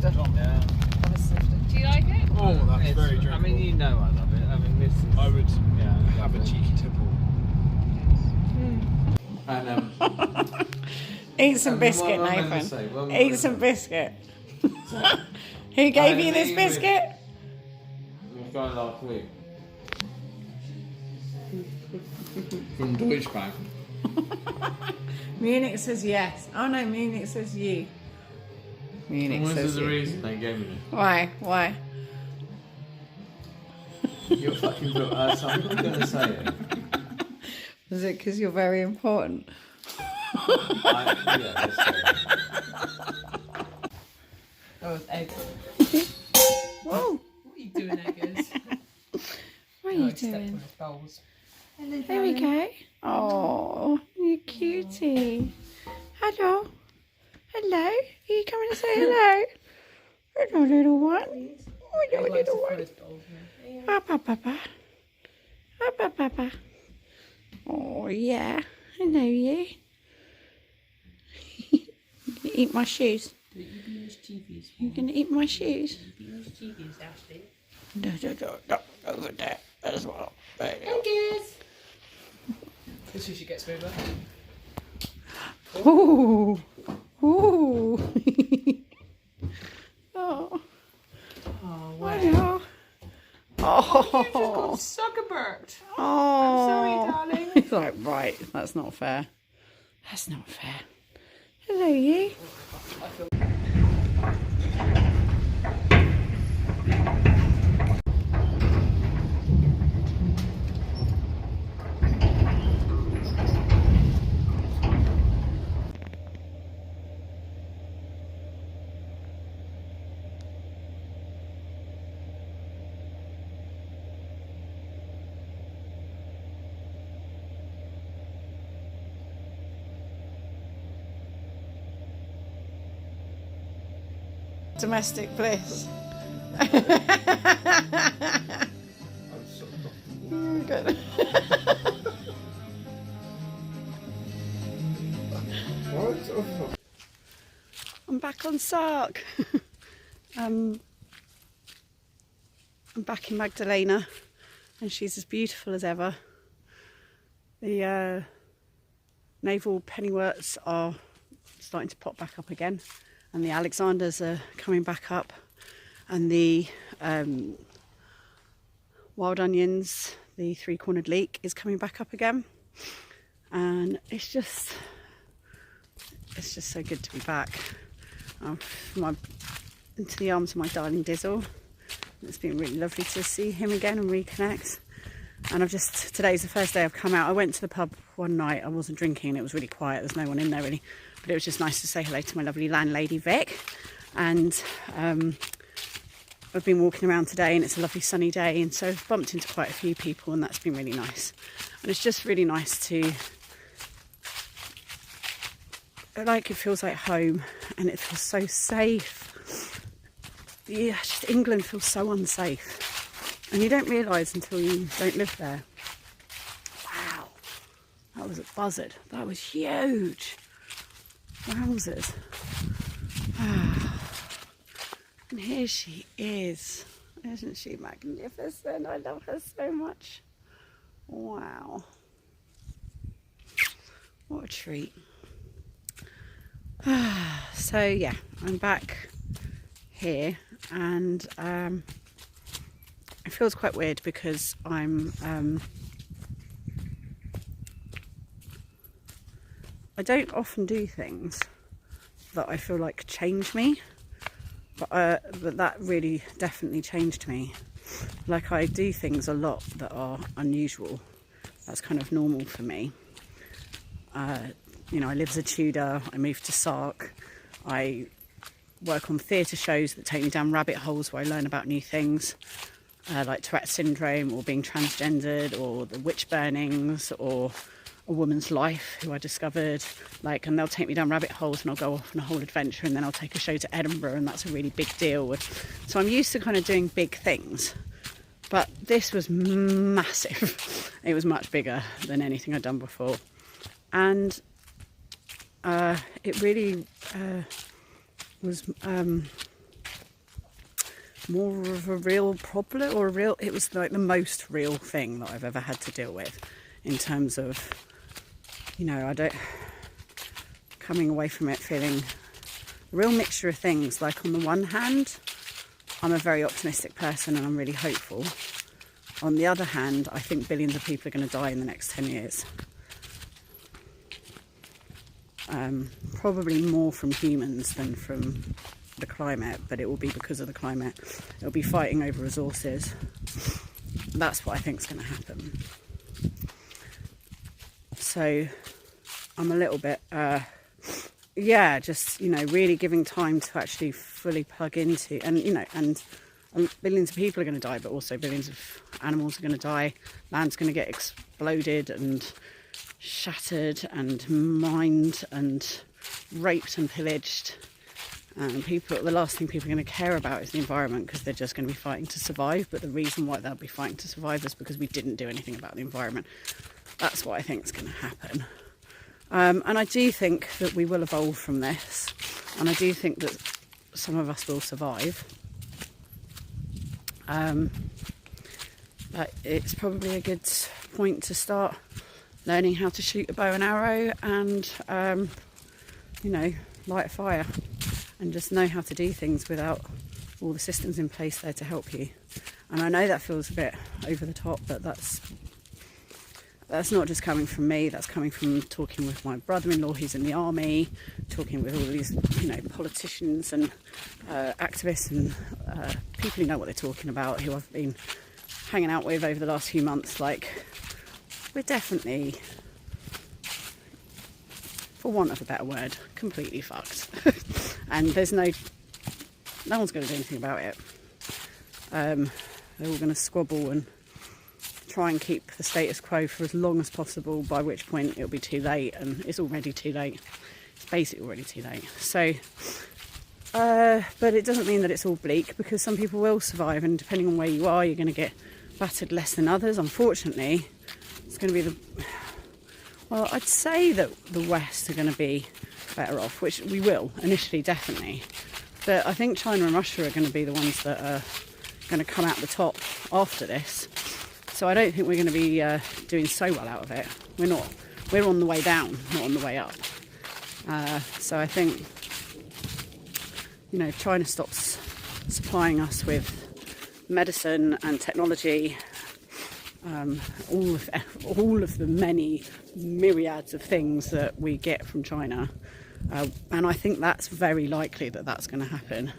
snifter. Yeah. Have a snifter. Do you like it? Oh, that's very drinkable. I mean, you know I love it. I mean, this is... I would have a lovely. cheeky tipple. And, Eat some and biscuit, what am I meant to Nathan. say? What am I Eat meant some to biscuit. Who gave you this leave biscuit? The guy last week. From Deutsche Bank. Munich says yes. Oh no, Munich says you. Munich What says was the you. reason they gave me this? Why? Why? You're fucking built ass. I'm not going to say it. Was it because you're very important? Yeah, let's say it. Oh, it's eggs. Whoa! What are you doing, Eggers? What are you doing? Bowls. There we go. Oh, you cutie. Hello. Hello. Are you coming to say hello? Hello, little one. Hello, little one. Papa, papa. Papa, papa. Oh, yeah. Hello, you. You gonna eat my shoes? You're gonna eat my shoes? No, over there as well. Eggers! This sushi gets me over. Ooh. Ooh. Oh. Oh, Hello. Oh. Suckerbert. Oh. Sorry, darling. It's like, right, that's not fair. That's not fair. Hello, you. Domestic bliss. Good. I'm back on Sark. I'm back in Magdalena, and she's as beautiful as ever. The naval pennyworts are starting to pop back up again, and the Alexanders are coming back up, and the wild onions, the three-cornered leek, is coming back up again, and it's just so good to be back. Into the arms of my darling Dizzle. It's been really lovely to see him again and reconnect. And today's the first day I've come out. I went to the pub one night. I wasn't drinking, it was really quiet, there's no one in there really, but it was just nice to say hello to my lovely landlady Vic. And I've been walking around today, and it's a lovely sunny day, and so I've bumped into quite a few people, and that's been really nice. And it's just really nice to, like, it feels like home, and it feels so safe. Yeah, just England feels so unsafe, and you don't realise until you don't live there. Wow, that was a buzzard. That was huge. Wowzers. And here she is. Isn't she magnificent? I love her so much. Wow. What a treat. So yeah, I'm back here, and it feels quite weird because I don't often do things that I feel like change me, but that really definitely changed me. Like, I do things a lot that are unusual. That's kind of normal for me. You know, I live as a Tudor, I moved to Sark, I work on theatre shows that take me down rabbit holes where I learn about new things, like Tourette syndrome, or being transgendered, or the witch burnings, or a woman's life who I discovered, like, and they'll take me down rabbit holes, and I'll go off on a whole adventure, and then I'll take a show to Edinburgh, and that's a really big deal. So I'm used to kind of doing big things, but this was massive. It was much bigger than anything I'd done before, and it really was more of a real problem, or it was like the most real thing that I've ever had to deal with, in terms of, you know, coming away from it feeling a real mixture of things. Like, on the one hand, I'm a very optimistic person and I'm really hopeful. On the other hand, I think billions of people are going to die in the next 10 years. Probably more from humans than from the climate, but it will be because of the climate. It'll be fighting over resources. That's what I think is going to happen. So I'm a little bit, just, you know, really giving time to actually fully plug into, and, you know, and billions of people are going to die, but also billions of animals are going to die. Land's going to get exploded and shattered and mined and raped and pillaged. And the last thing people are going to care about is the environment, because they're just going to be fighting to survive. But the reason why they'll be fighting to survive is because we didn't do anything about the environment. That's what I think is going to happen. And I do think that we will evolve from this, and I do think that some of us will survive. But it's probably a good point to start learning how to shoot a bow and arrow, and you know, light a fire, and just know how to do things without all the systems in place there to help you. And I know that feels a bit over the top, but that's not just coming from me. That's coming from talking with my brother-in-law who's in the army, talking with all these, you know, politicians and activists and people who know what they're talking about, who I've been hanging out with over the last few months. Like, we're definitely, for want of a better word, completely fucked. And there's no one's going to do anything about it. They're all going to squabble and try and keep the status quo for as long as possible, by which point it'll be too late, and it's already too late. It's basically already too late. So, but it doesn't mean that it's all bleak, because some people will survive, and depending on where you are, you're going to get battered less than others. Unfortunately, it's going to be well, I'd say that the West are going to be better off, which we will initially, definitely. But I think China and Russia are going to be the ones that are going to come out the top after this. So I don't think we're going to be doing so well out of it. We're not. We're on the way down, not on the way up. So I think, you know, if China stops supplying us with medicine and technology, all of the many myriads of things that we get from China, and I think that's very likely that that's going to happen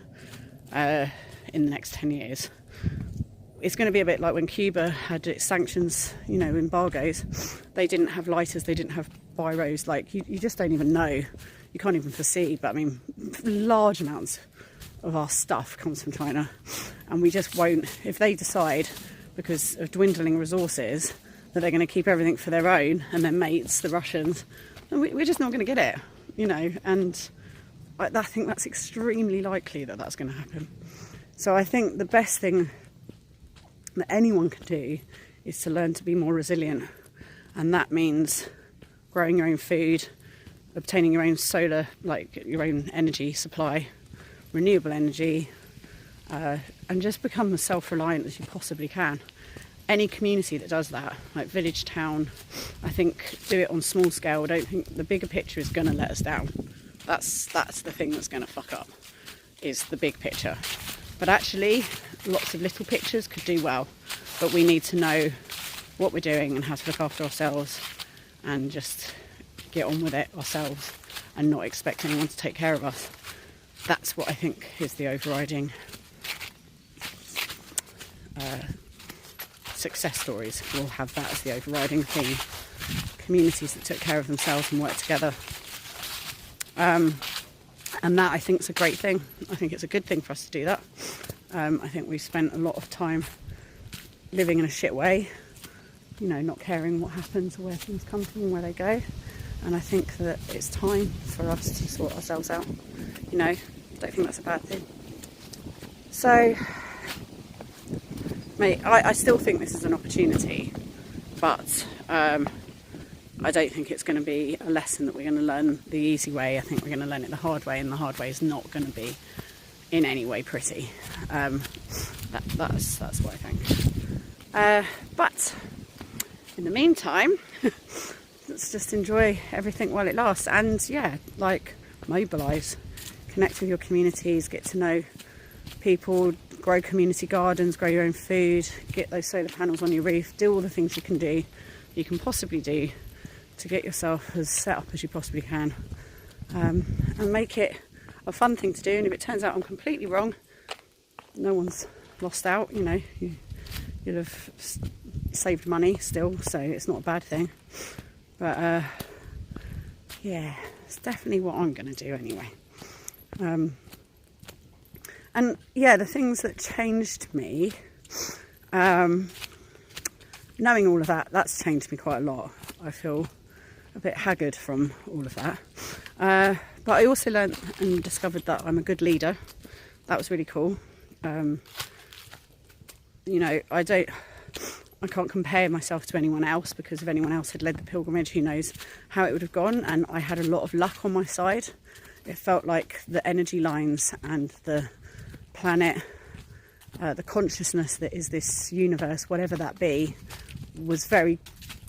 in the next 10 years. It's going to be a bit like when Cuba had its sanctions, you know, embargoes. They didn't have lighters, they didn't have biros. Like, you just don't even know. You can't even foresee. But I mean, large amounts of our stuff comes from China, and we just won't. If they decide, because of dwindling resources, that they're going to keep everything for their own and their mates, the Russians, then we're just not going to get it, you know. And I think that's extremely likely that that's going to happen. So I think the best thing that anyone can do is to learn to be more resilient, and that means growing your own food, obtaining your own solar, like your own energy supply, renewable energy, and just become as self-reliant as you possibly can. Any community that does that, like village, town, I think do it on small scale. I don't think the bigger picture is going to let us down. That's the thing that's going to fuck up, is the big picture. But actually, lots of little pictures could do well, but we need to know what we're doing and how to look after ourselves, and just get on with it ourselves and not expect anyone to take care of us. That's what I think is the overriding success stories. We'll have that as the overriding theme. Communities that took care of themselves and worked together. And that, I think, is a great thing. I think it's a good thing for us to do that. I think we've spent a lot of time living in a shit way, you know, not caring what happens or where things come from and where they go. And I think that it's time for us to sort ourselves out. You know, I don't think that's a bad thing. So, mate, I still think this is an opportunity, but I don't think it's going to be a lesson that we're going to learn the easy way. I think we're going to learn it the hard way, and the hard way is not going to be in any way pretty. That's what I think. But in the meantime, let's just enjoy everything while it lasts, and yeah, like mobilise, connect with your communities, get to know people, grow community gardens, grow your own food, get those solar panels on your roof, do all the things you can possibly do to get yourself as set up as you possibly can, and make it a fun thing to do. And if it turns out I'm completely wrong, no one's lost out, you know, you'll have saved money still, so it's not a bad thing. But yeah, it's definitely what I'm going to do anyway. And yeah, the things that changed me, knowing all of that, that's changed me quite a lot. I feel a bit haggard from all of that. But I also learnt and discovered that I'm a good leader. That was really cool. You know, I can't compare myself to anyone else, because if anyone else had led the pilgrimage, who knows how it would have gone. And I had a lot of luck on my side. It felt like the energy lines and the planet, the consciousness that is this universe, whatever that be, was very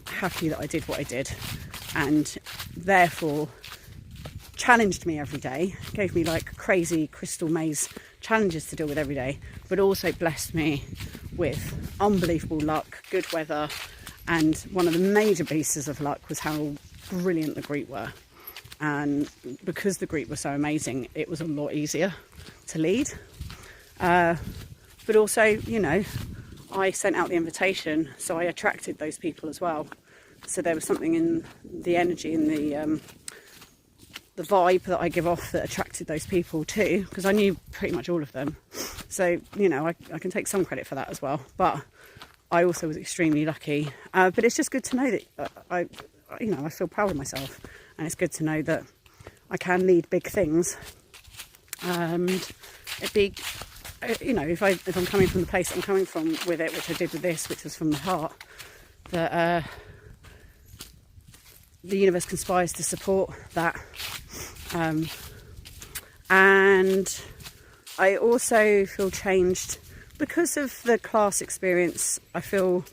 happy that I did what I did, and therefore challenged me every day, gave me like crazy crystal maze challenges to deal with every day, but also blessed me with unbelievable luck, good weather, and one of the major pieces of luck was how brilliant the group were. And because the group was so amazing, it was a lot easier to lead. But also, you know, I sent out the invitation, so I attracted those people as well. So there was something in the energy and the vibe that I give off that attracted those people too, because I knew pretty much all of them. So, you know, I can take some credit for that as well. But I also was extremely lucky. But it's just good to know that I feel proud of myself, and it's good to know that I can lead big things. And it'd be, you know, if I'm coming from the place that I'm coming from with it, which I did with this, which was from the heart, that the universe conspires to support that. And I also feel changed because of the class experience. I feel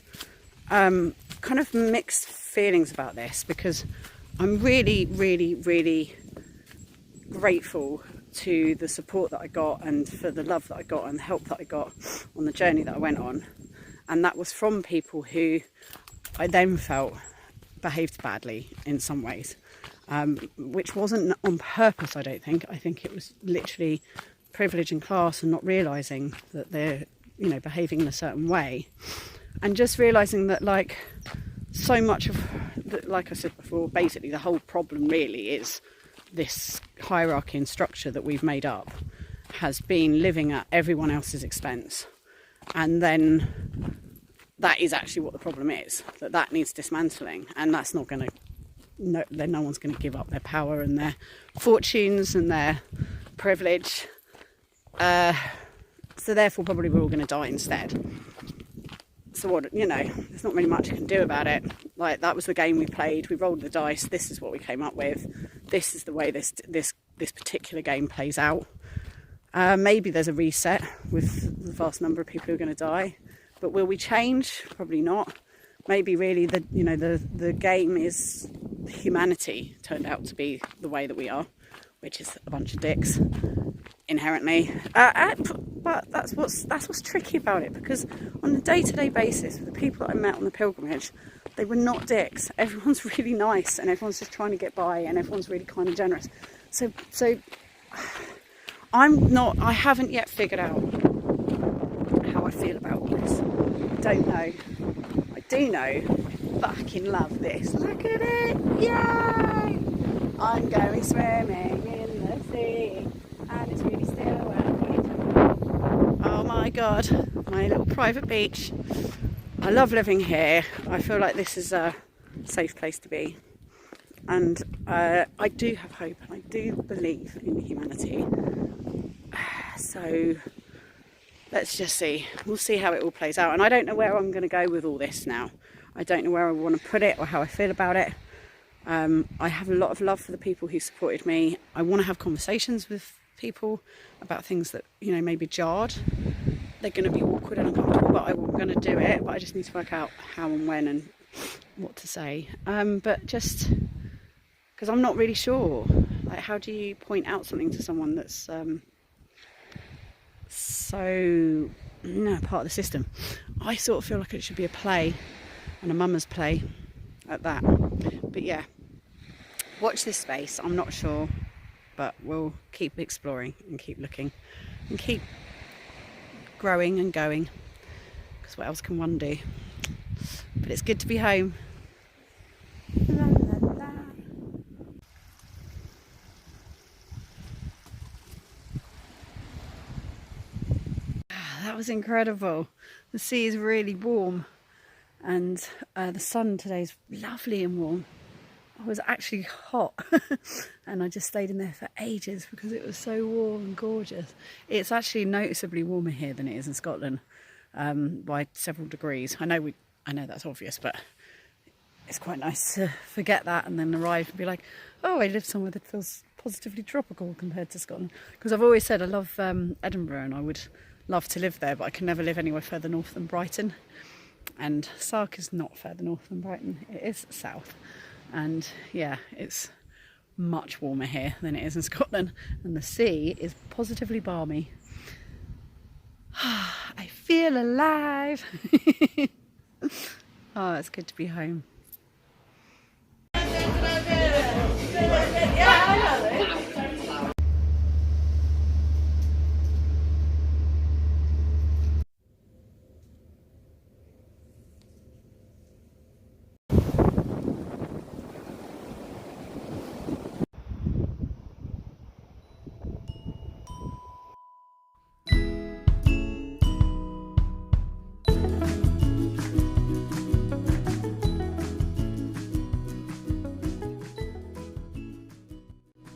kind of mixed feelings about this, because I'm really, really, really grateful to the support that I got, and for the love that I got and the help that I got on the journey that I went on. And that was from people who I then felt behaved badly in some ways, which wasn't on purpose, I don't think. I think it was literally privilege in class and not realising that they're, you know, behaving in a certain way. And just realising that, like, so much of, like I said before, basically the whole problem really is this hierarchy and structure that we've made up has been living at everyone else's expense. And then that is actually what the problem is, that needs dismantling. And that's not going to, no one's going to give up their power and their fortunes and their privilege. So therefore probably we're all going to die instead. So what, you know, there's not really much you can do about it. Like, that was the game we played. We rolled the dice. This is what we came up with. This is the way this particular game plays out. Maybe there's a reset with the vast number of people who are going to die, but will we change? Probably not. Maybe really the game is humanity turned out to be the way that we are, which is a bunch of dicks inherently. But that's what's tricky about it, because on a day-to-day basis, the people that I met on the pilgrimage, they were not dicks. Everyone's really nice, and everyone's just trying to get by, and everyone's really kind and generous. So I haven't yet figured out how I feel about this. I don't know. I do know I fucking love this. Look at it! Yay! I'm going swimming in the sea, and it's really still working. Oh my god, my little private beach. I love living here. I feel like this is a safe place to be. And I do have hope, and I do believe in humanity. So let's just see. We'll see how it all plays out. And I don't know where I'm going to go with all this now. I don't know where I want to put it or how I feel about it. I have a lot of love for the people who supported me. I want to have conversations with people about things that, you know, maybe jarred. they're going to be awkward and uncomfortable, but I'm going to do it. But I just need to work out how and when and what to say. But just because I'm not really sure, like, how do you point out something to someone that's so part of the system? I sort of feel like it should be a play, and a mama's play at that. But yeah, watch this space. I'm not sure, but we'll keep exploring and keep looking and keep growing and going, because what else can one do? But it's good to be home. La, la, la. That was incredible. The sea is really warm, and the sun today is lovely and warm. I was actually hot and I just stayed in there for ages because it was so warm and gorgeous. It's actually noticeably warmer here than it is in Scotland, by several degrees. I know that's obvious, but it's quite nice to forget that and then arrive and be like, oh, I live somewhere that feels positively tropical compared to Scotland. Because I've always said I love Edinburgh and I would love to live there, but I can never live anywhere further north than Brighton. And Sark is not further north than Brighton, it is south. And yeah, it's much warmer here than it is in Scotland, and the sea is positively balmy. I feel alive. Oh, it's good to be home.